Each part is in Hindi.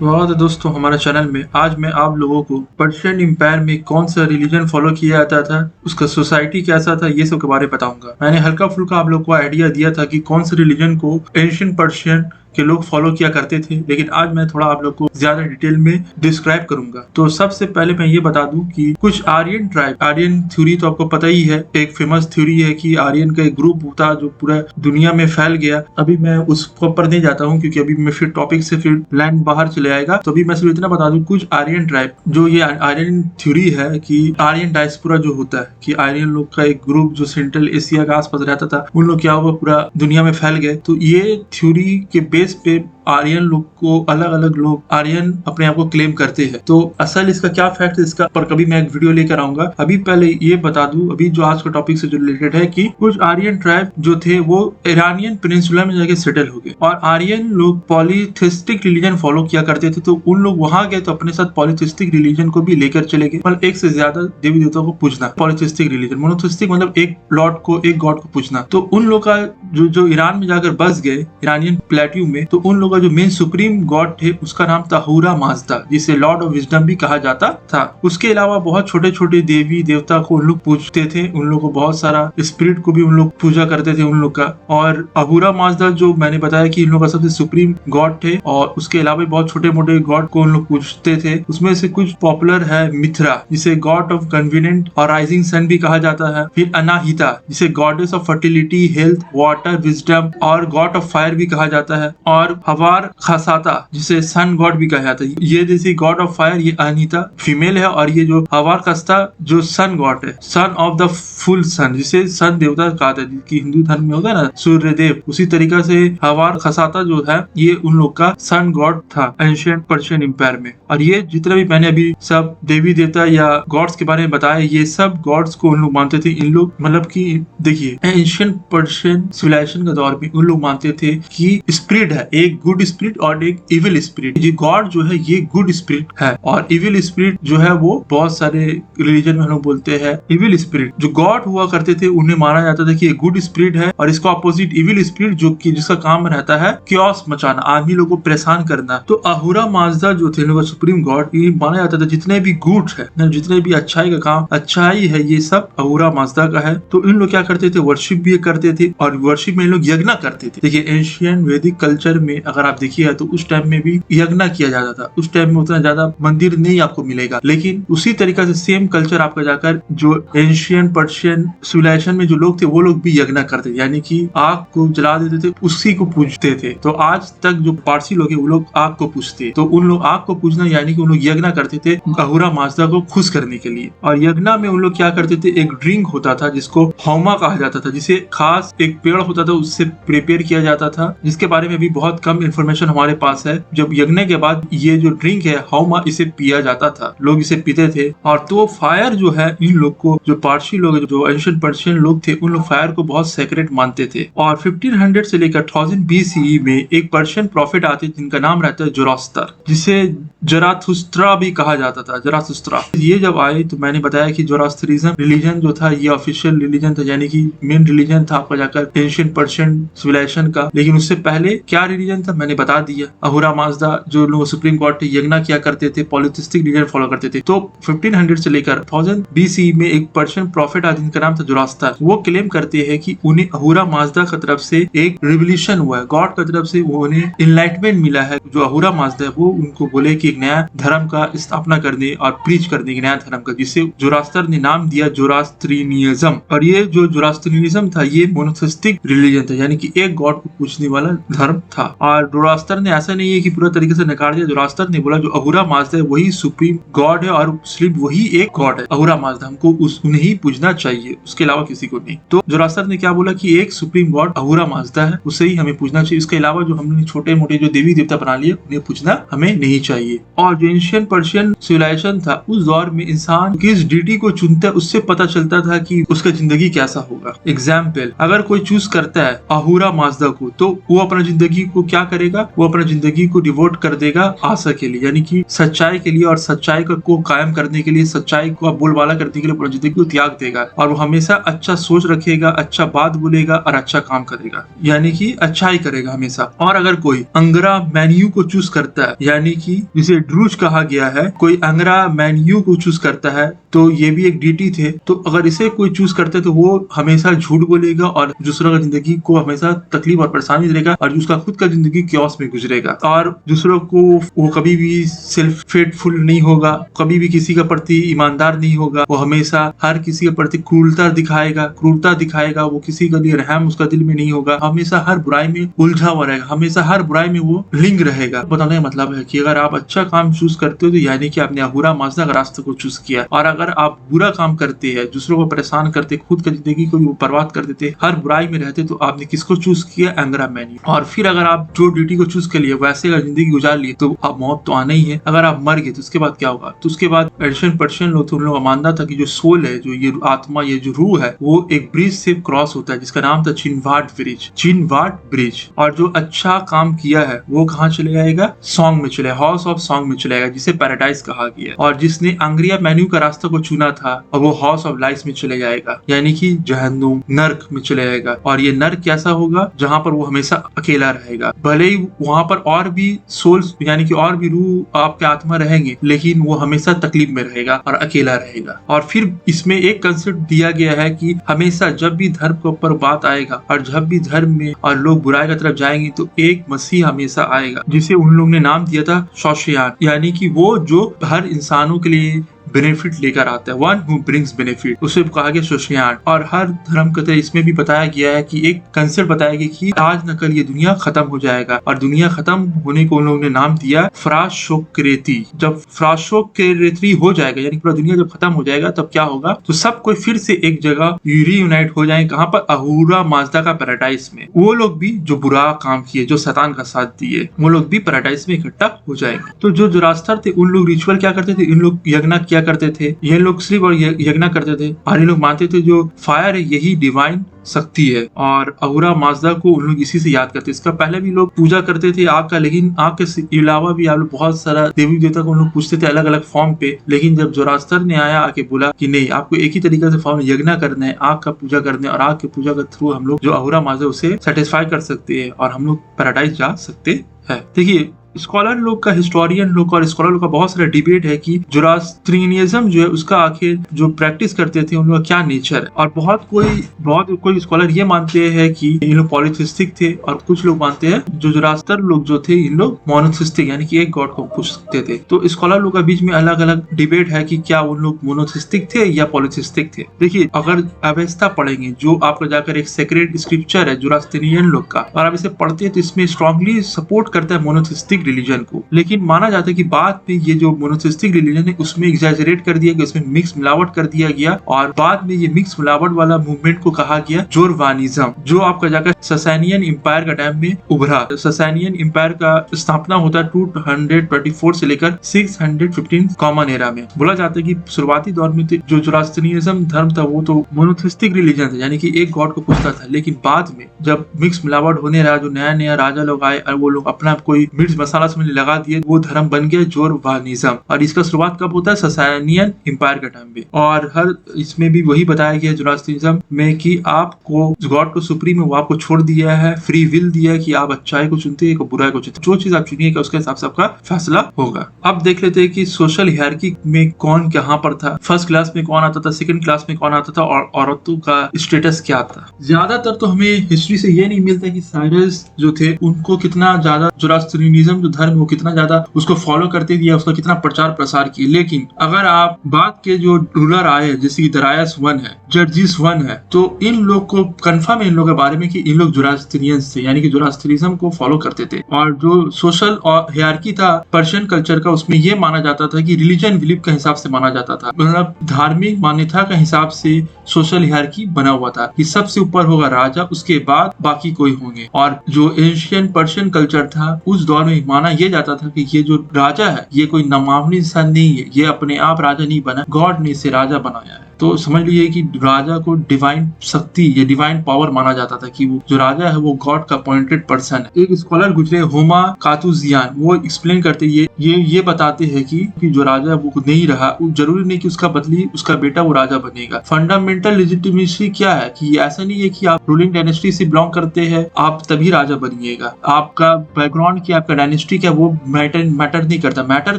तो दोस्तों हमारे चैनल में आज मैं आप लोगों को पर्शियन एम्पायर में कौन सा रिलीजन फॉलो किया जाता था, उसका सोसाइटी कैसा था, ये सब के बारे में बताऊंगा। मैंने हल्का फुल्का आप लोग को आइडिया दिया था कि कौन से रिलीजन को एंशिएंट पर्शियन के लोग फॉलो किया करते थे, लेकिन आज मैं थोड़ा आप लोग को ज्यादा डिटेल में डिस्क्राइब करूंगा। तो सबसे पहले मैं ये बता दूं कि कुछ आर्यन ट्राइब, आर्यन थ्योरी तो आपको पता ही है, एक फेमस थ्योरी है कि आर्यन का एक ग्रुप था जो पूरा दुनिया में फैल गया। अभी मैं उस पर नहीं जाता हूँ क्योंकि अभी मैं फिर टॉपिक से फिर लाइन बाहर चले आएगा। तो अभी मैं सिर्फ इतना बता दूं, कुछ आर्यन ट्राइब जो ये आर्यन थ्योरी है कि आर्यन डायस्पोरा जो होता है कि आर्यन लोग का एक ग्रुप जो सेंट्रल एशिया के आसपास रहता था, उन लोग क्या हुआ पूरा दुनिया में फैल गए। तो ये थ्योरी के बेस पे आर्यन लोग को अलग अलग लोग आर्यन अपने आप को क्लेम करते हैं। तो असल इसका क्या फैक्ट है, इसका पर कभी मैं एक वीडियो लेकर आऊंगा। अभी पहले ये बता दूं, अभी जो आज का टॉपिक से जो रिलेटेड है कि कुछ आर्यन ट्राइब जो थे वो ईरानियन पेनिनसुला में जाके सेटल हो गए और आर्यन लोग पॉलीथिस्टिक रिलीजन फॉलो किया करते थे। तो उन लोग वहां गए तो अपने साथ पॉलीथिस्टिक रिलीजन को भी लेकर चले गए, मतलब एक से ज्यादा देवी देवताओं को पूजना। पॉलीथिस्टिक रिलीजन, मोनोथिस्टिक मतलब एक लॉर्ड को, एक गॉड को पूजना। तो उन लोग का जो ईरान में जाकर बस गए, ईरानियन प्लेट्यू में, तो उन लोगों का जो मेन सुप्रीम गॉड थे उसका नाम था अहूरा माज़दा, जिसे लॉर्ड ऑफ विजडम भी कहा जाता था। उसके अलावा बहुत छोटे छोटे देवी देवता को उन लोग पूजते थे, उन लोग को बहुत सारा स्पिरिट को भी उन लोग पूजा करते थे उन लोग का। और अहूरा माज़दा जो मैंने बताया कि इन लोग का सबसे सुप्रीम गॉड थे, और उसके अलावा भी बहुत छोटे मोटे गॉड को उन लोग पूजते थे। उसमें से कुछ पॉपुलर है मिथ्रा, जिसे गॉड ऑफ कन्वीनियंट और राइजिंग सन भी कहा जाता है। फिर अनाहिता, जिसे goddess of fertility, health, water, wisdom और गॉड ऑफ फायर भी कहा जाता है। और हवार खसाता, जिसे सन गॉड भी कहा जाता है। ये जैसे गॉड ऑफ फायर, ये अनिता फीमेल है, और ये जो हवार खस्ता जो सन गॉड है, सन ऑफ द फुल सन, जिसे सन देवता कहा था, कि हिंदू धर्म में होता है ना सूर्य देव, उसी तरीका से हवार खसाता जो है ये उन लोग का सन गॉड था एंशिएंट पर्शियन एम्पायर में। और ये जितना भी मैंने अभी सब देवी देवता या गॉड्स के बारे में बताया, ये सब गॉड्स को उन लोग मानते थे। इन लोग मतलब कि देखिए, एंशिएंट पर्शियन सिविलाइजेशन के दौर में उन लोग मानते थे कि स्पिरिट है, एक गुड स्पिरिट और एक इविल स्पिरिट। ये गॉड जो है ये गुड स्पिरिट है, और इविल स्पिरिट जो है वो बहुत सारे रिलीजन में हम लोग बोलते हैं इविल स्पिरिट। जो गॉड हुआ करते थे उन्हें माना जाता था कि ये गुड स्पिरिट है, और इसका अपोजिट इविल स्पिरिट जो कि जिसका काम रहता है क्योस मचाना, आदमी लोगों को परेशान करना। तो अहूरा माज़दा जो थे लोग सुप्रीम गॉड, ये माना जाता था जितने भी गुड है, जितने भी अच्छाई का काम अच्छाई है, ये सब अहूरा माज़दा का है। तो इन लोग क्या करते थे, वर्शिप भी करते थे, और वर्शिप में इन लोग यज्ञ करते थे। देखिए एंशिएंट वैदिक कल्चर में अगर आप देखिए तो उस टाइम में भी यज्ञ किया जाता था। उस टाइम में उतना ज्यादा मंदिर नहीं आपको मिलेगा, लेकिन उसी तरीका से सेम कल्चर आपका जाकर जो एंशिएंट पर्शियन सिविलाइजेशन में जो लोग थे वो लोग भी यज्ञ करते थे, यानी कि आग को जला देते थे, उसी को पूजते थे। तो आज तक जो पारसी लोग है वो लोग आग को पूजते, तो उन लोग आग को पूजना यानी कि उन लोग यज्ञ करते थे अहूरा माज़दा को खुश करने के लिए। और यज्ञ में उन लोग क्या करते थे, एक ड्रिंक होता था जिसको हौमा कहा जाता था, जिसे खास एक पेड़ होता था उससे प्रिपेयर किया जाता था, जिसके बारे में भी बहुत कम इंफॉर्मेशन हमारे पास है। जब यज्ञ के बाद ये जो ड्रिंक है हौमा, इसे पिया जाता था, लोग इसे पीते थे। और तो फायर जो है, इन लोग को जो पारसी लोग जो एंशिएंट पर्शियन लोग थे उन लोग फायर को बहुत सेक्रेट मानते थे। और 1500 से लेकर 1000 BCE में एक पर्शियन प्रॉफिट आते जिनका नाम रहता है जोरास्टर, जिसे जराथुस्त्रा भी कहा जाता था, जराथुस्त्रा। ये जब आए तो मैंने बताया कि जोरास्ट्रिज्म रिलीजन जो था ये ऑफिशियल रिलीजन था, यानी कि मेन रिलीजन था आपका जाकर एंशिएंट पर्शियन सिविलाइजेशन का। लेकिन उससे पहले क्या रिलीजन था मैंने बता दिया, अहूरा माज़दा जो लोग सुप्रीम गॉड थे यज्ञ किया करते थे, पॉलीथिस्टिक रिलीजन फॉलो करते थे। तो 1500 से लेकर 1000 BCE में एक पर्शियन प्रॉफिट आया जिनका नाम था जोरास्टर। वो क्लेम करते हैं कि उन्हें अहूरा माज़दा की तरफ से एक रिवोल्यूशन हुआ है, गॉड की तरफ से उन्हें इनलाइटमेंट मिला है। जो अहूरा माज़दा है वो उनको बोले कि एक नया धर्म का स्थापना करने और प्रीच करने के नया धर्म का, जिसे जोरास्टर ने नाम दिया जोरास्ट्रियनिज्म। और ये जो जोरास्ट्रियनिज्म था ये मोनोथिस्टिक रिलीजन था, यानी कि एक गॉड को पूजने वाला धर्म था। और जोरास्टर ने ऐसा नहीं है कि पूरा तरीके से नकार दिया, जोरास्टर ने बोला जो अहूरा माज़दा है वही सुप्रीम गॉड है और सिर्फ वही एक गॉड है, अहूरा माज़दा, हमको उन्हें ही पूजना चाहिए, उसके अलावा किसी को नहीं। तो जोरास्टर ने क्या बोला कि एक सुप्रीम गॉड अहूरा माज़दा है, उसे ही हमें पूजना चाहिए, इसके अलावा जो हमने छोटे मोटे जो देवी देवता बना लिए उन्हें पूजना हमें नहीं चाहिए। और जो एंशिएंट पर्शियन सिविलाइजेशन था उस दौर में इंसान किस डिटी को चुनता है उससे पता चलता था कि उसका जिंदगी कैसा होगा। एग्जाम्पल, अगर कोई चूज करता है अहूरा माज़दा को तो वो अपना जिंदगी जिंदगी को क्या करेगा, वो अपना जिंदगी को डिवोट कर देगा आशा के लिए, यानी कि सच्चाई के लिए, और सच्चाई को कायम करने के लिए, सच्चाई को बोलबाला करने के लिए अपनी जिंदगी को त्याग देगा। और वो हमेशा अच्छा सोच रखेगा, अच्छा बात बोलेगा और अच्छा काम करेगा, यानी कि अच्छा ही करेगा हमेशा। और अगर कोई अंगरा मैन्यू को चूज करता है, यानी कि जिसे ड्रूज कहा गया है, कोई अंगरा मैन्यू को चूज करता है, तो ये भी एक डीटी थे, तो अगर इसे कोई चूज करता है तो वो हमेशा झूठ बोलेगा और दूसरों की जिंदगी को हमेशा तकलीफ और परेशानी देगा, और उसका खुद का जिंदगी क्योस में गुजरेगा। और दूसरों को वो कभी भी सेल्फ फेटफुल नहीं होगा, कभी भी किसी के प्रति ईमानदार नहीं होगा, वो हमेशा हर किसी के प्रति क्रूरता दिखाएगा, वो किसी के लिए रहम उसका दिल में नहीं होगा, हमेशा हर बुराई में उलझा हुआ रहेगा, हमेशा हर बुराई में वो लिंग रहेगा। बताने का मतलब है कि अगर आप अच्छा काम चूज करते हो तो यानी कि आपने अहूरा माजदा का रास्ते को चूज किया, और अगर आप बुरा काम करते हैं, दूसरों को परेशान करते, खुद की जिंदगी को बर्बाद कर देते, हर बुराई में रहते, तो आपने किसको चूज किया? एंगरा मैन्यू। और फिर अगर आप जो ड्यूटी को चूज कर लिए वैसे अगर जिंदगी गुजार ली तो अब मौत तो आना ही है। अगर आप मर गए तो उसके बाद क्या होगा? तो उसके बाद एडिशन पर्शियन लोग तो उन लोगों का मानना था कि जो सोल है, जो ये आत्मा, ये जो रूह है, वो एक ब्रिज से क्रॉस होता है जिसका नाम था चिनवाट ब्रिज। और जो अच्छा काम किया है वो कहाँ चले जाएगा? सॉन्ग में चले, हाउस ऑफ सॉन्ग में चले जाएगा, जिसे पैराडाइज कहा गया। और जिसने अंग्रिया मैन्यू का रास्ता को चुना था और वो हाउस ऑफ लाइफ में चले जाएगा, यानी कि जहन्नुम, नर्क में चले जाएगा। और ये नर्क कैसा होगा? जहाँ पर वो हमेशा अकेला रहेगा। भले ही वहां पर और भी सोल्स यानी कि और भी रूह आपके आत्मा रहेंगे, लेकिन वो हमेशा तकलीफ में रहेगा और अकेला रहेगा। और फिर इसमें एक कंसेप्ट दिया गया है कि हमेशा जब भी धर्म के ऊपर बात आएगा और जब भी धर्म में और लोग बुराई की तरफ जाएंगे तो एक मसीह हमेशा आएगा, जिसे उन लोगों ने नाम दिया था शोशियान, यानी कि वो जो हर इंसानों के लिए बेनिफिट लेकर आता है, वन हु ब्रिंग्स बेनिफिट, उसे कहा गया शोशियान। और हर धर्म के तरह इसमें भी बताया गया है कि एक कंसेप्ट बताया गया कि आज न कल ये दुनिया खत्म हो जाएगा, और दुनिया खत्म होने को उन लोगों ने नाम दिया फ्राशोक्रेती। जब फ्राशोक्रेती हो जाएगा, यानी पूरा दुनिया जब खत्म हो जाएगा, तब क्या होगा? तो सब कोई फिर से एक जगह रीयूनाइट हो जाएंगे। कहाँ पर? अहूरा माजदा का पैराडाइज में। वो लोग भी जो बुरा काम किए, जो शैतान का साथ दिए, वो लोग भी पैराडाइज में इकट्ठा हो जाएंगे। तो जो जोरास्टर थे, उन लोग रिचुअल क्या करते थे? इन लोग यज्ञ किया करते थे, ये लोग सिर्फ और यज्ञ करते थे, और ये लोग मानते थे जो फायर है यही डिवाइन शक्ति है, और अहूरा माजदा को उन लोग इसी से याद करते। इसका पहले भी लोग पूजा करते थे आग का, लेकिन आग के अलावा भी आप लोग बहुत सारा देवी देवता को उन लोग पूछते थे अलग अलग फॉर्म पे। लेकिन जब जोरास्टर ने आया आके बोला कि नहीं, आपको एक ही तरीके से फॉर्म यज्ञ करना है, आग का पूजा करना है, और आग के पूजा के थ्रू हम लोग जो अहूरा माजदा उसे सेटिस्फाई कर सकते हैं और हम लोग पैराडाइज जा सकते हैं। देखिए, स्कॉलर लोग का, हिस्टोरियन लोग का और स्कॉलर लोग का बहुत सारा डिबेट है कि जोरास्ट्रियनिज्म जो है उसका आखिर जो प्रैक्टिस करते थे उन लोग का क्या नेचर है। और बहुत कोई स्कॉलर ये मानते हैं कि इन लोग पॉलिथिस्टिक थे, और कुछ लोग मानते हैं जो जोरास्टर लोग जो थे इन लोग मोनोथिस्टिक, यानी कि एक गॉड को पूजते थे। तो स्कॉलर लोग का बीच में अलग अलग डिबेट है कि क्या उन लोग मोनोथिस्टिक थे या पॉलिथिस्टिक थे। देखिए, अगर अवेस्ता पढ़ेंगे, जो आपका जाकर एक सेक्रेड स्क्रिप्चर है जोरास्ट्रियन लोग का, और आप इसे पढ़ते हैं तो इसमें स्ट्रांगली सपोर्ट करता है मोनोथिस्टिक रिलीजन को। लेकिन माना जाता है कि बाद में ये जो मोनोथिस्टिक रिलीजन है उसमें एग्जैजरेट कर दिया गया, उसमें मिक्स मिलावट कर दिया गया, और बाद में ये मिक्स मिलावट वाला मूवमेंट को कहा गया जोरवानिज्म, जो आपका जाकर ससानियन एम्पायर का टाइम में उभरा। ससानियन एम्पायर का स्थापना होता है 224 से लेकर 615 कॉमन एरा में। बोला जाता है कि शुरुआती दौर में जो जोरास्ट्रियनिज्म धर्म था वो तो मोनोथिस्टिक रिलीजन था, यानी कि एक गॉड को पूजता था। लेकिन बाद में जब मिक्स मिलावट होने लगा, जो नया नया राजा लोग आए और वो लोग अपना कोई मिर्च मसाला समझ लगा दिए, वो धर्म बन गया जोरवानिज्म। और इसका शुरुआत कब होता है? ससानियन एम्पायर के टाइम पे। और हर इसमें भी वही बताया गया जोरास्ट्रियनिज्म में कि आपको गॉड को सुप्रीम वो आपको छोड़ दिया है, फ्री विल दिया है कि आप अच्छाई को चुनते हैं, बुराई को चुनते, जो चीज आप चुनिएगा उसके हिसाब से आपका फैसला होगा। अब देख लेते हैं कि सोशल हायरार्की में कौन कहाँ पर था। फर्स्ट क्लास में कौन आता था, सेकंड क्लास में कौन आता था, और औरतों का स्टेटस क्या था। ज्यादातर तो हमें हिस्ट्री से ये नहीं मिलता कि साइरस जो थे उनको कितना ज्यादा जोरास्ट्रियनिज्म जो धर्म वो कितना ज्यादा उसको फॉलो करते थे या उसका कितना प्रचार प्रसार किए। लेकिन अगर आप बात के जो रूलर आए जैसे दरायस 1 है, जर्जिस 1 है, तो इन लोग को कंफर्म है इन लोगों के बारे में कि इन लोग जोरास्ट्रियंस थे, यानी कि जोरास्ट्रियनिज्म को फॉलो करते थे। और जो सोशल और हायरार्की था पर्शियन कल्चर का, उसमें यह माना जाता था कि रिलीजन बिलीफ के हिसाब से माना जाता था, मतलब धार्मिक मान्यता के हिसाब से सोशल हायरार्की बना हुआ था कि सबसे ऊपर होगा राजा, उसके बाद बाकी कोई होंगे। और जो एशियन पर्शियन कल्चर था उस दौर में माना यह जाता था कि ये जो राजा है ये कोई नमावनी इंसान नहीं है, ये अपने आप राजा नहीं बना, गॉड ने इसे राजा बनाया है। तो समझ लीजिए कि राजा को डिवाइन शक्ति या डिवाइन पावर माना जाता था कि वो जो राजा है वो गॉड का अपॉइंटेड पर्सन है। एक स्कॉलर गुजरे होमा कातुजियान, वो एक्सप्लेन करते ये बताते हैं कि जो राजा वो नहीं रहा, जरूरी नहीं कि उसका बदली उसका बेटा वो राजा बनेगा। फंडामेंटल लेजिटिमेसी क्या है कि ऐसा नहीं है कि आप रूलिंग डायनेस्टी से बिलोंग करते हैं आप तभी राजा बनिएगा। आपका बैकग्राउंड क्या, आपका डायनेस्टी क्या, वो मैटर नहीं करता। मैटर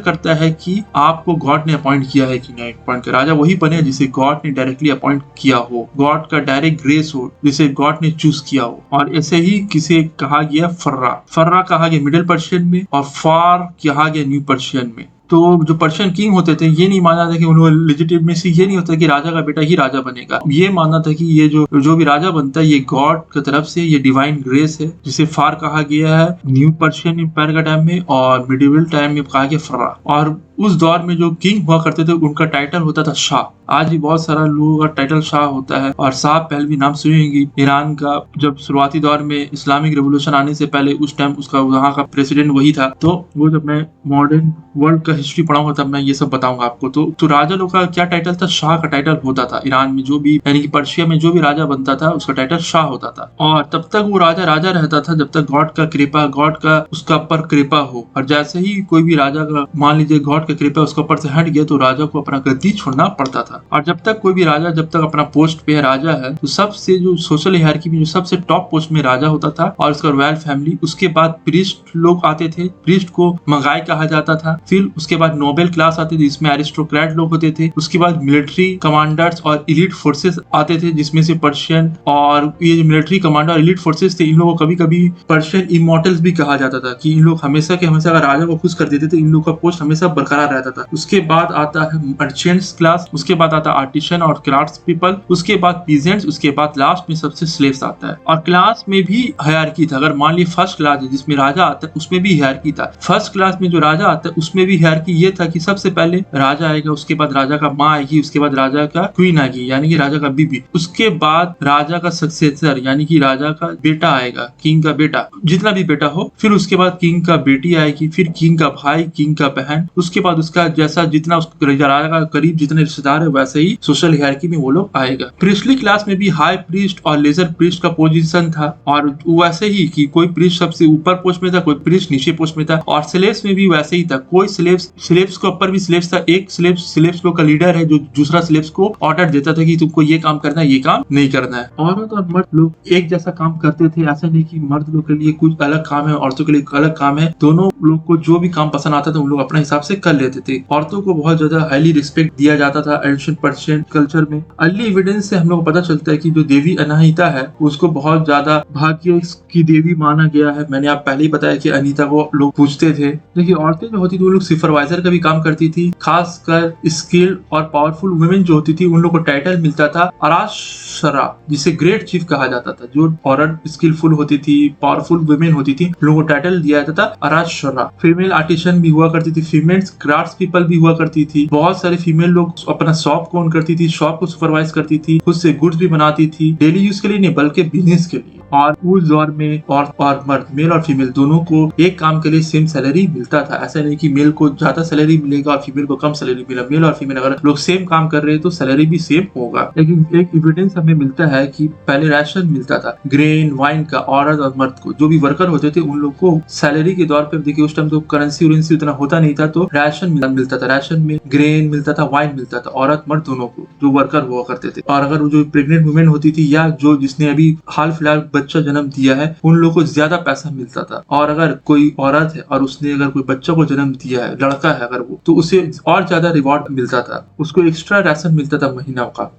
करता है कि आपको गॉड ने अपॉइंट किया है कि नहीं अपॉइंट किया। राजा वही बने जिसे गॉड ने डायरेक्टली अपॉइंट किया हो, गॉड का डायरेक्ट ग्रेस हो, जिसे गॉड ने चूज किया हो। और ऐसे ही किसे कहा गया फर्रा कहा गया मिडिल पर्शियन में, और फार कहा गया न्यू पर्शियन में। तो जो पर्शियन किंग होते थे ये नहीं माना था कि उन्होंने लेजिटिमेसी, ये नहीं होता कि राजा का बेटा ही राजा बनेगा। ये मानना था कि ये जो भी राजा बनता है ये गॉड की तरफ से, ये डिवाइन ग्रेस है, जिसे फार कहा गया है न्यू पर्शियन एम्पायर का टाइम में, और मिडिवल टाइम में कहा गया फर्रा। और उस दौर में जो किंग हुआ करते थे उनका टाइटल होता था शाह। आज भी बहुत सारा लोगों का टाइटल शाह होता है। और शाह पहलवी नाम सुनेंगी, ईरान का जब शुरुआती दौर में इस्लामिक रेवोल्यूशन आने से पहले उस टाइम उसका वहाँ का प्रेसिडेंट वही था। तो वो जब मैं मॉडर्न वर्ल्ड का हिस्ट्री पढ़ाऊंगा तब मैं ये सब बताऊंगा आपको। तो राजा लोग का क्या टाइटल था, शाह का टाइटल होता था। ईरान में जो भी यानी कि पर्शिया में जो भी राजा बनता था उसका टाइटल शाह होता था। और तब तक वो राजा रहता था जब तक गॉड का कृपा, गॉड का उसका पर कृपा हो। और जैसे ही कोई भी राजा का मान लीजिए गॉड का कृपा उसका ऊपर से हट गया तो राजा को अपना गद्दी छोड़ना पड़ता था। और जब तक कोई भी राजा जब तक अपना पोस्ट पे राजा है तो सबसे जो सोशल हायरार्की में जो सबसे टॉप पोस्ट में राजा होता था और उसका रॉयल फैमिली। उसके बाद प्रीस्ट लोग आते थे, प्रीस्ट को मगाई कहा जाता था। फिर उसके बाद नोबेल क्लास आते थे जिसमें एरिस्टोक्रेट लोग होते थे। उसके बाद मिलिट्री कमांडर्स और इलीट फोर्सेस आते थे जिसमें से पर्शियन, और ये जो मिलिट्री कमांडर और इलीट फोर्सेस थे इन लोगों को कभी कभी पर्शियन इमॉर्टल्स भी कहा जाता था कि इन लोग हमेशा के हमेशा अगर राजा को खुश कर देते थे इन लोग का पोस्ट हमेशा बरकरार रहता था। उसके बाद आता है मर्चेंट्स क्लास, उसके बाद आता है आर्टिशन और क्राफ्ट्स पीपल, उसके बाद पीजेंट्स, उसके बाद लास्ट में सबसे स्लेव्स आता है। और क्लास में भी हायरार्की था। अगर मान ली फर्स्ट क्लास है जिसमें राजा आता है उसमें भी हायरार्की था। फर्स्ट क्लास में जो राजा आता है उसमें भी हायरार्की ये था कि सबसे पहले राजा आएगा, उसके बाद राजा का माँ आएगी, उसके बाद राजा का क्वीन आएगी यानी कि राजा का बीबी, उसके बाद राजा का सक्सेसर यानी कि राजा का बेटा आएगा, किंग का बेटा, जितना भी बेटा हो। फिर उसके बाद किंग का बेटी आएगी, फिर किंग का भाई, किंग का बहन, उसके बाद उसका जैसा जितना राजा का करीब जितने रिश्तेदार है वैसे ही सोशल हायरार्की में वो लोग आएगा। प्रीस्टली क्लास में भी हाई प्रीस्ट और लेजर प्रीस्ट का पोजीशन था। और वैसे ही कि कोई प्रीस्ट सबसे ऊपर पोस्ट में था, कोई प्रीस्ट नीचे पोस्ट में था। और स्लेव्स में भी वैसे ही था, कोई स्लेव्स के ऊपर भी स्लेव्स था, एक स्लेव्स लोग का लीडर है जो दूसरा स्लेव्स को ऑर्डर देता था कि तुमको ये काम करना है, ये काम नहीं करना है। औरत और मर्द लोग एक जैसा काम करते थे। ऐसा नहीं कि मर्द लोग के लिए कुछ अलग काम है, औरतों के लिए अलग काम है। दोनों लोग को जो भी काम पसंद आता था उन लोग अपने हिसाब से कर लेते थे। औरतों को बहुत ज्यादा हाईली रिस्पेक्ट दिया जाता था एंशिएंट पर्शियन कल्चर में। अर्ली एविडेंस से हम लोग को पता चलता है कि जो देवी अनाहिता है उसको बहुत ज्यादा भाग्य की देवी माना गया है। मैंने आप पहले ही बताया कि अनीता को लोग पूछते थे। देखिए औरतें जो होती थी वो लोग सुपरवाइजर का भी काम करती थी। खासकर स्किल्ड और पावरफुल वुमेन जो होती थी उन लोग को टाइटल मिलता था अराशरा, जिसे ग्रेट चीफ कहा जाता था। जो औरत स्किलफुल होती थी, पावरफुल वुमेन होती थी, लोगों को टाइटल दिया जाता था अराशरा। फीमेल आर्टिशन भी हुआ करती थी, फीमेल क्राफ्ट्स पीपल भी हुआ करती थी। बहुत सारे फीमेल लोग अपना शॉप को ओन करती थी, शॉप को सुपरवाइज करती थी, खुद से गुड्स भी बनाती थी, डेली यूज के लिए नहीं बल्कि बिजनेस के लिए। और उस दौर में और मर्द, मेल और फीमेल दोनों को एक काम के लिए सेम सैलरी मिलता था। ऐसा नहीं कि मेल को ज्यादा सैलरी मिलेगा और फीमेल को कम सैलरी मिलेगा। मेल और फीमेल अगर लोग सेम काम कर रहे हैं तो सैलरी भी सेम होगा। लेकिन एक एविडेंस हमें मिलता है कि पहले राशन मिलता था ग्रेन वाइन का औरत और मर्द को। जो भी वर्कर होते थे उन लोग को सैलरी के तौर पर, देखिए उस टाइम तो करेंसी उरेंसी उतना होता नहीं था, तो राशन मिलता था। राशन में ग्रेन मिलता था, वाइन मिलता था, औरत मर्द दोनों को जो वर्कर हुआ करते थे। और अगर जो प्रेग्नेंट वुमेन होती थी या जो जिसने अभी हाल फिलहाल बच्चा जन्म दिया है उन लोगों को ज्यादा पैसा मिलता था। और अगर कोई औरत है और उसने अगर कोई बच्चा को जन्म दिया है, लड़का है अगर वो, तो उसे और ज्यादा रिवॉर्ड मिलता था। उसको एक्स्ट्रा राशन मिलता था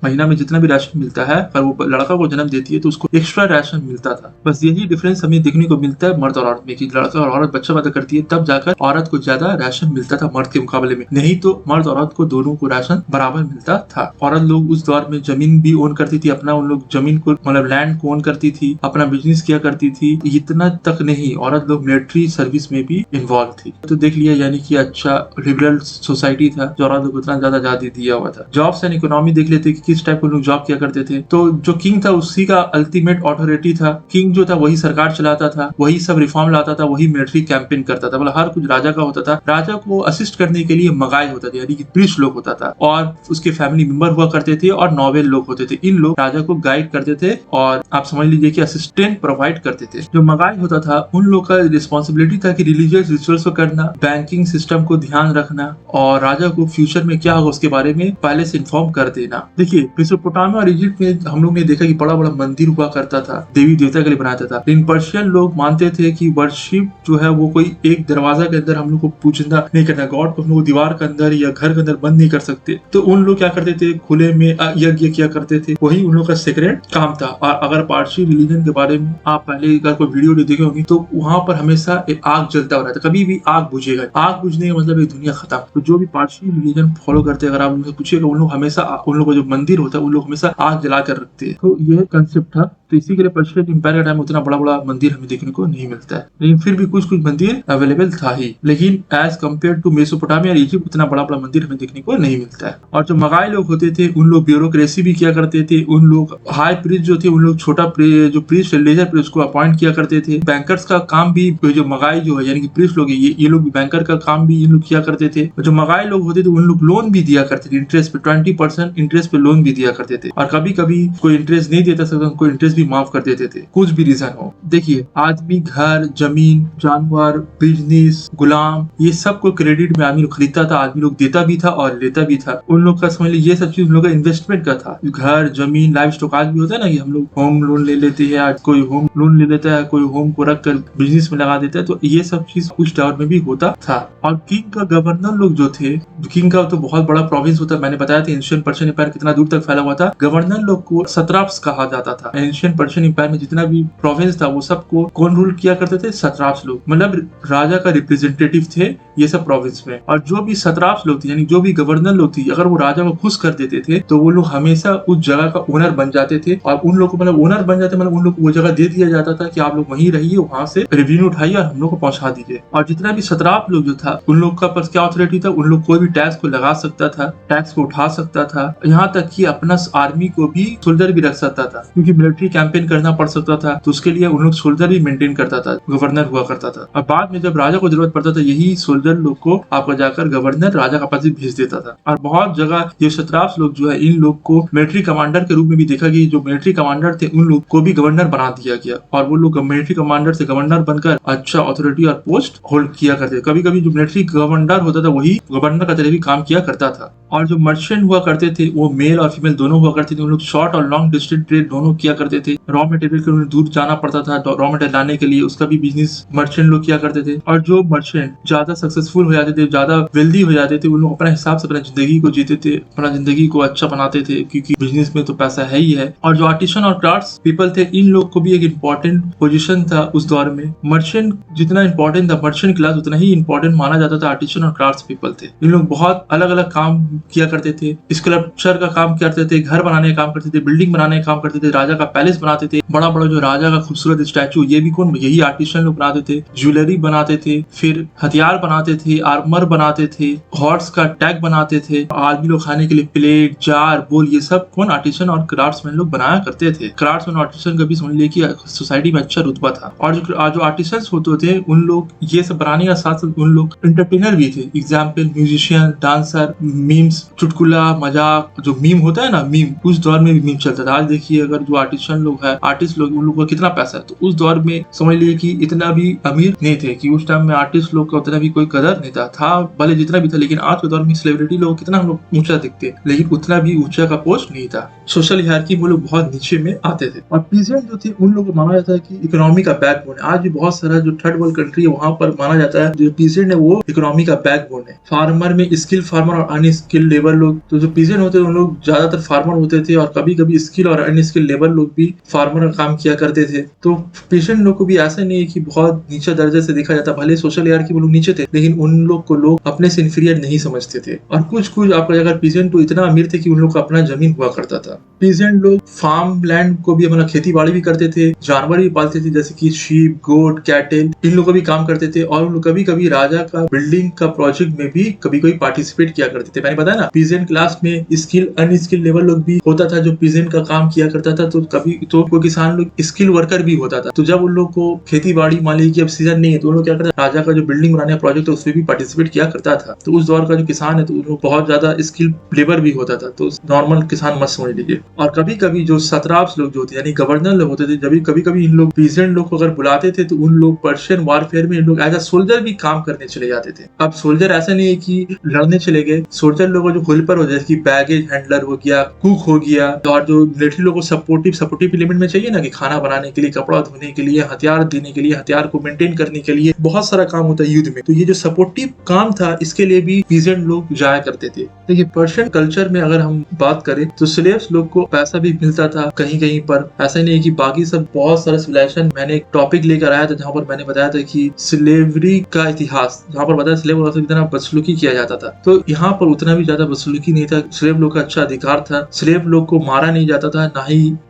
महीना में जितना भी राशन मिलता है, अगर वो लड़का को जन्म देती है तो उसको एक्स्ट्रा राशन मिलता था। बस यही डिफरेंस हमें देखने को मिलता है मर्द और औरत में कि लड़का और औरत बच्चा पैदा करती है तब जाकर औरत को ज्यादा राशन मिलता था मर्द के मुकाबले में। नहीं तो मर्द और औरत को दोनों को राशन बराबर मिलता था। औरत लोग उस दौर में जमीन भी ओन करती थी अपना, उन लोग जमीन को मतलब लैंड को ओन करती थी, अपना बिजनेस किया करती थी। इतना तक नहीं, औरत लोग मिलिट्री सर्विस में भी इन्वॉल्व थी। तो देख लिया यानी कि अच्छा लिबरल सोसाइटी था जो औरत लोग उतना ज्यादा आजादी दिया हुआ था। जॉब्स एंड इकोनॉमी देख लेते कि किस टाइप के लोग जॉब किया करते थे। तो जो किंग था उसी का अल्टीमेट ऑथोरिटी था। किंग जो था वही सरकार चलाता था, वही सब रिफॉर्म लाता था, वही मिलिट्री कैंपेन करता था। मतलब हर कुछ राजा का होता था। राजा को असिस्ट असिस्ट करने के लिए मगाई होता था, यानी कि प्रीस्ट लोग होता था, और उसके फैमिली मेंबर हुआ करते थे, और नॉवेल लोग होते थे। इन लोग राजा को गाइड करते थे और आप समझ लीजिए कि असिस्टेंट प्रोवाइड करते थे। जो मगाई होता था उन लोग का रिस्पॉन्सिबिलिटी था कि रिलीजियस रिचुअल्स को करना, बैंकिंग सिस्टम को ध्यान रखना, और राजा को फ्यूचर में क्या होगा उसके बारे में पहले से इन्फॉर्म कर देना। देखिए मेसोपोटामिया और इजिप्ट में हम लोग ने देखा कि बड़ा बड़ा मंदिर हुआ करता था, देवी देवता के लिए बनाया था, लेकिन पर्शियन लोग मानते थे कि वर्शिप जो है वो कोई एक दरवाजा के अंदर हम लोग को पूजना नहीं करना, गॉड को हम लोग दीवार के अंदर या घर के अंदर बंद नहीं कर सकते। तो उन लोग क्या करते थे, खुले में यज्ञ किया करते थे, वही उन लोग का सीक्रेट काम था। और अगर पारसी रिलीजन के बारे में आप पहले अगर कोई वीडियो देखे होंगे तो वहां पर हमेशा एक आग जलता हुआ रहता है, कभी भी आग बुझेगा। आग बुझने का मतलब दुनिया खत्म। तो जो भी पारसी रिलीजन फॉलो करते हैं, अगर आप उनसे पूछिएगा, उन लोग हमेशा उन लोग का जो मंदिर होता है उन लोग हमेशा आग जला कर रखते हैं। तो यह कंसेप्ट था। तो इसी के लिए पर्शियन इंपायर के टाइम उतना बड़ा बड़ा मंदिर हमें देखने को नहीं मिलता है, लेकिन फिर भी कुछ कुछ मंदिर अवेलेबल था ही। लेकिन एज कम्पेयर टू मेसोपोटामिया और इजिप्ट उतना बड़ा बड़ा मंदिर हमें देखने को नहीं मिलता है। और जो मगाई लोग होते थे उन लोग ब्यूरोक्रेसी भी किया करते थे। उन लोग हाई प्रीस्ट जो थे उन लोग छोटा जो प्रीस्ट लेजर प्रीस्ट को अपॉइंट किया करते थे। बैंकर्स का काम भी जो मगाई जो है यानी कि प्रीस्ट लोग ये लोग भी बैंकर का काम भी इन लोग किया करते थे। जो मगाई लोग होते थे उन लोग लोन भी दिया करते थे, इंटरेस्ट पे 20% इंटरेस्ट पे लोन भी दिया करते थे। और कभी कभी कोई इंटरेस्ट नहीं देता था, कोई इंटरेस्ट भी माफ कर देते थे, कुछ भी रीजन हो। देखिए आदमी घर, जमीन, जानवर, बिजनेस, गुलाम, ये सब को क्रेडिट में आदमी लोग खरीदता था, आदमी लोग देता भी था और लेता भी था। उन लोग का समझ लीजिए ये सब चीज उन लोग का इन्वेस्टमेंट का था। घर, जमीन, लाइफ स्टॉक आज भी होता है ना कि हम लोग होम लोन ले लेते हैं, आज कोई होम लोन ले लेता है, कोई होम को रख कर बिजनेस में लगा देता है। तो ये सब चीज उस दौर में भी होता था। और किंग का गवर्नर लोग जो थे, किंग का तो बहुत बड़ा प्रोविंस होता है, मैंने बताया था एंशिएंट पर्शियन एम्पायर कितना दूर तक फैला हुआ था। गवर्नर लोग को सत्राप्स कहा जाता था। एंशिएंट पर्शियन एम्पायर में जितना भी प्रोविंस था वो सबको कौन रूल किया करते थे, सत्राप्स लोग, मतलब राजा का रिप्रेजेंटेटिव थे ये सब प्रोविंस में। और जो भी सत्राप्स लोग थे यानी जो भी गवर्नर लोग थे, अगर वो राजा को खुश कर देते थे तो वो लोग हमेशा उस जगह का ओनर बन जाते थे। और उन लोग को मतलब ओनर बन जाते मतलब उन लोग को वो जगह दे दिया जाता था कि आप लोग वहीं रहिए, वहां से रेवेन्यू उठाइए और हम लोग को पहुंचा दीजिए। और जितना भी सत्राप लोग जो था उन लोग का पास क्या ऑथोरिटी था, उन लोग कोई भी टैक्स को लगा सकता था, टैक्स को उठा सकता था, यहाँ तक कि अपना आर्मी को भी सोल्जर भी रख सकता था, क्योंकि मिलिट्री कैंपेन करना पड़ सकता था तो उसके लिए उन लोग सोल्जर भी मेंटेन करता था, गवर्नर हुआ करता था। और बाद में जब राजा को जरूरत पड़ता था यही सोल्जर लोग को आपको जाकर गवर्नर राजा का पास भेज देता था। और बहुत जगह ये सत्राप्स लोग जो है इन लोग को मिलिट्री कमांडर के रूप में भी देखा गया। जो मिलिट्री कमांडर थे उन लोग को भी गवर्नर बना दिया गया और वो लोग मिलिट्री कमांडर से गवर्नर बनकर अच्छा अथॉरिटी और पोस्ट होल्ड किया करते। कभी कभी जो मिलिट्री गवर्नर होता था वही गवर्नर का तरह भी काम किया करता था। और जो मर्चेंट हुआ करते थे वो मेल और फीमेल दोनों हुआ करते थे। उन लोग शॉर्ट और लॉन्ग डिस्टेंस ट्रेड दोनों किया करते थे। रॉ मटेरियल के उन्हें दूर जाना पड़ता था रॉ मटेरियल लाने के लिए, उसका भी बिजनेस मर्चेंट लोग किया करते थे। और जो मर्चेंट ज्यादा सक्सेसफुल हो जाते थे, ज्यादा वेल्दी हो जाते थे, उन लोग अपने हिसाब से अपना जिंदगी को जीते थे, अपना जिंदगी को अच्छा बनाते थे, क्योंकि बिजनेस में तो पैसा है ही है। और जो आर्टिसन और क्राफ्ट्स पीपल थे इन लोग को भी एक इम्पोर्टेंट पोजीशन था उस दौर में। मर्चेंट जितना इम्पोर्टेंट था, मर्चेंट क्लास उतना ही इम्पोर्टेंट माना जाता था आर्टिसन और क्राफ्ट्स पीपल थे। इन लोग बहुत अलग अलग काम किया करते थे, स्कल्पचर का काम करते थे, घर बनाने का काम करते थे, बिल्डिंग बनाने का काम करते थे, राजा का पैलेस बनाते थे, बड़ा बड़ा जो राजा का खूबसूरत स्टैचू ये भी कौन, यही आर्टिसन लोग बनाते थे। ज्वेलरी बनाते थे, फिर हथियार बनाते थे, आर्मर बनाते थे, हॉर्स का टैग बनाते थे, आदमी लोग खाने के लिए प्लेट, जार, बोल, ये सब कौन आर्टिसन और क्राफ्ट्समैन लोग बनाया करते थे। क्राफ्ट्समैन और आर्टिसन का भी समझ लिए कि सोसाइटी में अच्छा रुतबा था। और जो आर्टिसंस होते थे उन लोग ये सब बनाने के साथ साथ उन लोग एंटरटेनर भी थे। एग्जाम्पल म्यूजिशियन, डांसर, मीम्स, चुटकुला, मजाक, जो मीम होता है ना, मीम, उस दौर में भी मीम चलता था। आज देखिए अगर जो आर्टिसन लोग है, आर्टिस्ट लोग, उन लोग का कितना पैसा है। तो उस दौर में समझ लिए कि इतना भी अमीर नहीं थे कि उस टाइम में आर्टिस्ट लोग का उतना भी कोई कदर नहीं था भले जितना भी था। लेकिन आज के दौर में सेलिब्रिटी लोग कितना हम लोग ऊंचा दिखते, लेकिन उतना भी ऊंचा का पोस्ट नहीं था। सोशल हायरार्की वो लोग बहुत नीचे में आते थे। और पीजेंट जो थे उन लोग को माना जाता है कि इकोनॉमी का बैकबोन है। आज भी बहुत सारा जो थर्ड वर्ल्ड कंट्री है वहां पर माना जाता है जो पीजेंट है वो इकोनॉमी का बैकबोन है। फार्मर में स्किल फार्मर और अनस्किल्ड लेबर लोग, तो जो पीजेंट होते हैं उन लोग ज्यादातर फार्मर होते थे और कभी कभी स्किल और अनस्किल्ड लेबर लोग भी फार्मर का काम किया करते थे। तो पीजेंट लोग को भी ऐसा नहीं है कि बहुत नीचे दर्जे से देखा जाता, भले सोशल हायरार्की वो लोग नीचे थे लेकिन उन लोग को लोग अपने से इंफीरियर नहीं समझते थे। और कुछ कुछ आपका अगर पीजेंट तो इतना अमीर थे कि उन लोग का अपना जमीन हुआ करता था। पीजेंट लोग फार्म लैंड को भी मतलब खेती बाड़ी भी करते थे, जानवर भी पालते थे जैसे कि शीप, गोट, कैटल, इन लोगों का भी काम करते थे और उन लोग कभी कभी राजा का बिल्डिंग का प्रोजेक्ट में भी कभी कभी पार्टिसिपेट किया करते थे। मैंने बताया ना पीजेंट क्लास में स्किल अनस्किल लेवल लोग भी होता था जो पीजेंट का काम किया करता था, तो कभी तो कोई किसान लोग स्किल वर्कर भी होता था। तो जब उन लोग को खेती बाड़ी मान लीजिए कि अब सीजन नहीं है तो उन लोग क्या करता राजा का जो बिल्डिंग बनाने का प्रोजेक्ट है उसमें भी पार्टिसिपेट किया करता था। तो उस दौर का जो किसान है तो उन लोग बहुत ज्यादा स्किल लेबर भी होता था, तो नॉर्मल किसान मत समझ लीजिए। और कभी कभी जो सत्राप्स लोग जो होते यानी गवर्नर लोग होते थे, जब कभी कभी इन लोग पीजेंट लोग को अगर बुलाते थे तो उन लोग पर्शियन वारफेयर में इन लोग एज अ सोल्जर भी काम करने चले जाते थे। अब सोल्जर ऐसा नहीं है कि लड़ने चले गए, सोल्जर लोगों जो हेल्पर हो जैसे कि बैगेज हैंडलर हो गया, कुक हो गया, और जो मिलिट्री लोगों को सपोर्टिव एलिमेंट में चाहिए ना कि खाना बनाने के लिए, कपड़ा धोने के लिए, हथियार देने के लिए, हथियार को मेंटेन करने के लिए बहुत सारा काम होता है युद्ध में। तो ये जो सपोर्टिव काम था इसके लिए भी पीजेंट लोग जाया करते थे। देखिए पर्शियन कल्चर में अगर हम बात करें तो स्लेव्स लोग को पैसा भी मिलता था कहीं कहीं पर। ऐसा नहीं है कि बाकी सब बहुत सारा सिविलाइजेशन, मैंने एक टॉपिक लेकर आया था जहाँ पर मैंने बताया था कि स्लेवरी का इतिहास, जहाँ पर बताया स्लेव से कितना बदसलूकी किया जाता था। तो यहाँ पर उतना भी ज्यादा बदसलूकी नहीं था, स्लेव लोग का अच्छा अधिकार था, स्लेव लोग को मारा नहीं जाता था,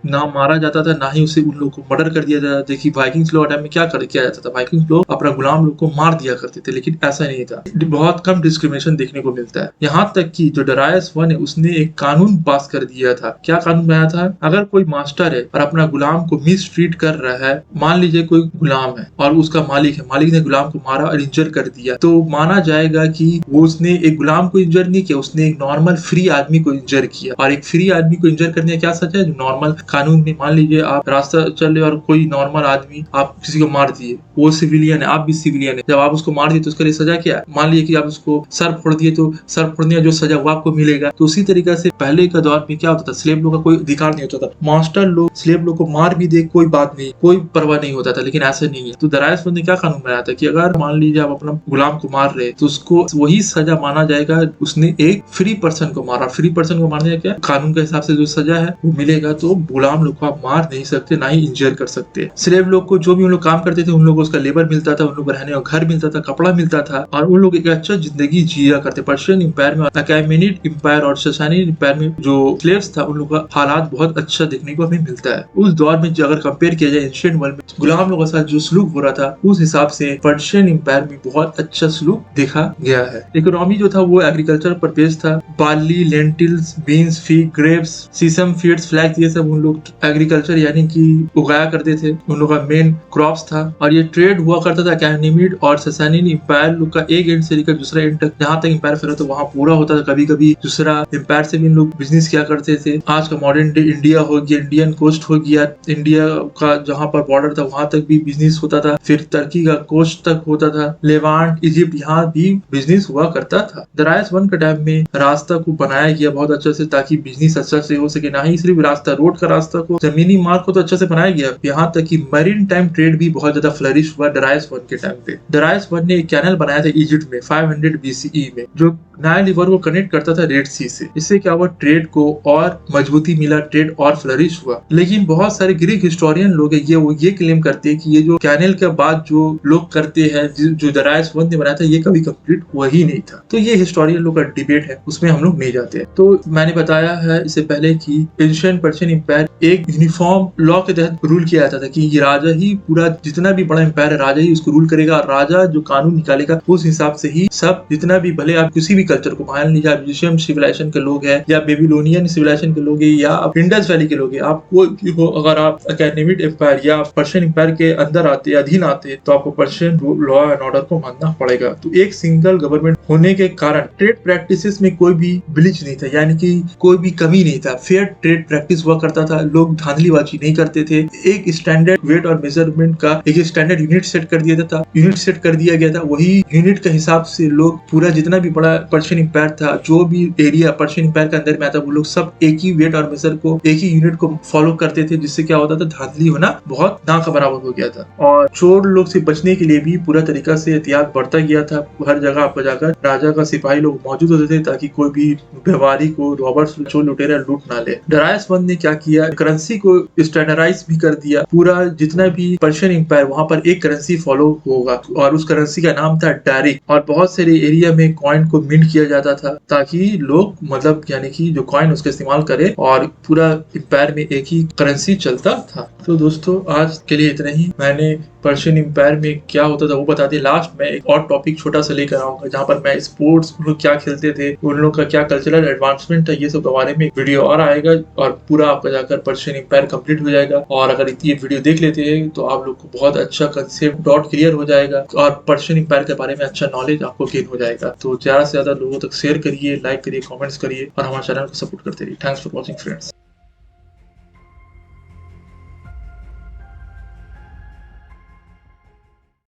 ना मारा जाता था, ना ही उसे उन लोग को मर्डर कर दिया जाता था। देखिए वाइकिंग्स लोग टाइम में क्या किया जाता था, वाइकिंग्स लोग अपना गुलाम लोग को मार दिया करते थे, लेकिन ऐसा नहीं था। बहुत कम डिस्क्रिमिनेशन देखने को मिलता है। यहाँ तक कि जो डरायस वन है उसने एक कानून पास कर दिया था। क्या कानून बनाया था, अगर कोई मास्टर है और अपना गुलाम को मिस ट्रीट कर रहा है, मान लीजिए कोई गुलाम है और उसका मालिक है, मालिक ने गुलाम को मारा और इंजर कर दिया, तो माना जाएगा कि वो उसने एक गुलाम को इंजर नहीं किया, उसने एक नॉर्मल फ्री आदमी को इंजर किया। और एक फ्री आदमी को इंजर करने का क्या सजा है, जो नॉर्मल कानून में मान लीजिए आप रास्ता चल रहे और कोई नॉर्मल आदमी आप किसी को मार दिए, वो सिविलियन है, आप भी सिविलियन है, जब आप उसको मार दिए तो उसके लिए सजा क्या है, मान लीजिए कि आप उसको सर फोड़ दिए तो सर फोड़ने का जो सजा वो आपको मिलेगा। तो उसी तरीके से पहले का दौर में क्या होता था, स्लेव लोग का कोई अधिकार नहीं होता था, मास्टर लोग स्लेव लोग को मार भी दे कोई बात नहीं, कोई परवाह नहीं होता था, लेकिन ऐसा नहीं है। तो डरायस वन ने क्या कानून बनाया था कि अगर मान लीजिए आप अपना गुलाम को मार रहे तो उसको वही सजा माना जाएगा, उसने एक फ्री पर्सन को मारा, फ्री पर्सन को मारने का क्या कानून के हिसाब से जो सजा है वो मिलेगा। तो गुलाम लोग को आप मार नहीं सकते, ना ही इंजर कर सकते। स्लेव लोग को जो भी उन लोग काम करते थे उन लोग को उसका लेबर मिलता था, उन लोग को रहने का घर मिलता था, कपड़ा मिलता था, और उन लोग एक अच्छा जिंदगी जिया करते। पर्शियन इंपायर में, अकैमेनिड इंपायर और ससानिड इंपायर में जो स्लेव्स था उन लोग का हालात बहुत अच्छा देखने को हमें मिलता है। उस दौर में अगर कंपेयर किया जाए एंशिएंट वर्ल्ड में गुलाम लोगों के साथ जो सलूक हो रहा था उस हिसाब से पर्शियन इंपायर में बहुत अच्छा सलूक देखा गया है। इकोनॉमी जो था वो एग्रीकल्चर पर बेस्ड था, barley, lentils, beans, fig, grapes, sesame, seeds, flax, ये सब उन लोग एग्रीकल्चर यानी कि उगाया करते थे, उन लोग का मेन क्रॉप्स था। और ये ट्रेड हुआ करता था अकैमेनिड और ससानिड इंपायर लोग का एक एंड से लेकर दूसरा एंड तक, जहाँ तक इंपायर फैला तो वहाँ पूरा होता था। कभी कभी दूसरा इंपायर से भी इन लोग बिजनेस किया करते थे। आज का मॉडर्न डे इंडिया हो गया, इंडियन कोस्ट हो गया, इंडिया का जहाँ पर बॉर्डर था वहां तक भी बिजनेस होता था, फिर टर्की का कोस्ट तक होता था, लेवांट, इजिप्ट, यहाँ भी बिजनेस हुआ करता था। डरायस वन के टाइम में रास्ता को बनाया गया बहुत अच्छे से ताकि बिजनेस अच्छा से हो सके, ना ही सिर्फ रास्ता, रोड का रास्ता को, जमीनी मार्ग को तो अच्छा से बनाया गया, यहाँ तक कि मैरीन टाइम ट्रेड भी बहुत ज्यादा फ्लरिश हुआ डरायस वन के टाइम पे। डरायस वन ने एक कैनल बनाया था इजिप्ट में 500 BCE में, जो नाइल रिवर को कनेक्ट करता था रेड सी से। इससे क्या हुआ, ट्रेड को और मजबूती मिला, ट्रेड और फ्लरिश हुआ। लेकिन बहुत सारे ग्रीक हिस्टोरियन लोग ये क्लेम करते हैं कि ये जो कैनल के बाद जो लोग करते हैं, जो डरायस वन ने बनाया था, ये कभी कंप्लीट हुआ ही नहीं था। तो ये हिस्टोरियन लोग का डिबेट है, उसमें हम लोग नहीं जाते हैं। तो मैंने बताया है इससे पहले कि एंशिएंट पर्शियन इंपायर एक यूनिफॉर्म लॉ के तहत रूल किया जाता था कि ये राजा ही पूरा जितना भी बड़ा इंपायर है राजा ही उसको रूल करेगा, और राजा जो कानून निकालेगा उस हिसाब से ही सब, जितना भी, भले आप किसी भी कल्चर को मान लीजिए, आप इजिप्शियन सिविलाइजेशन के लोग हैं या बेबीलोनियन सिविलाइजेशन के लोग हैं या आप इंडस वैली के लोग हैं, आप कोई हो, अगर आप अकैमेनिड एम्पायर या पर्शियन एम्पायर के अंदर आते, अधीन आते, तो आपको पर्शियन लॉ एंड ऑर्डर को मानना पड़ेगा। तो एक सिंगल गवर्नमेंट होने के कारण ट्रेड प्रैक्टिसेस में कोई भी ब्लीच नहीं था, यानी कि कोई भी कमी नहीं था, फेयर ट्रेड प्रैक्टिस हुआ करता था, लोग धांधलीबाजी नहीं करते थे। एक स्टैंडर्ड वेट और मेजरमेंट का एक स्टैंडर्ड यूनिट सेट कर दिया था, वही यूनिट के हिसाब से लोग पूरा जितना भी बड़ा पर्शियन इंपायर था, जो भी एरिया पर्शियन इंपायर के अंदर में आता, वो लोग सब एक ही वेट और मेजर को, एक ही यूनिट को फॉलो करते थे, जिससे क्या होता था, धांधली होना बहुत ना का बराबर हो गया था। और चोर लोग से बचने के लिए भी पूरा तरीका से एहतियात बरता गया था। हर जगह आपको जाकर राजा का सिपाही लोग मौजूद होते थे ताकि कोई भी व्यवहारी को, रॉबर्ट्स, चोर लुटेरा लूट ना ले। डरायस वन ने क्या किया, करेंसी को स्टैंडर्डाइज भी कर दिया। पूरा जितना भी पर्शियन इंपायर, वहां पर एक करेंसी फॉलो होगा और उस करेंसी का नाम था डारिक। और बहुत सारे एरिया में कॉइन को मिंट किया जाता था ताकि लोग मतलब यानी कि जो कॉइन उसका इस्तेमाल करे और पूरा एम्पायर में एक ही करेंसी चलता था। तो दोस्तों आज के लिए इतना ही। मैंने पर्शियन एम्पायर में क्या होता था वो बता दिया। लास्ट में एक और टॉपिक छोटा सा लेकर आऊंगा जहाँ पर मैं स्पोर्ट्स उन लोग क्या खेलते थे, उन लोग का क्या कल्चरल एडवांसमेंट था, ये सब के बारे में वीडियो और आएगा और पूरा आपका जाकर पर्शियन एम्पायर कंप्लीट हो जाएगा। और अगर ये वीडियो देख लेते हैं तो आप लोग को बहुत अच्छा कंसेप्ट डॉट क्लियर हो जाएगा और पर्शियन एम्पायर के बारे में अच्छा नॉलेज आपको गेन हो जाएगा। तो ज्यादा से ज्यादा लोगों तक शेयर करिए, लाइक करिए, कमेंट्स करिए और हमारे चैनल को सपोर्ट करते रहिए। Thanks for watching friends.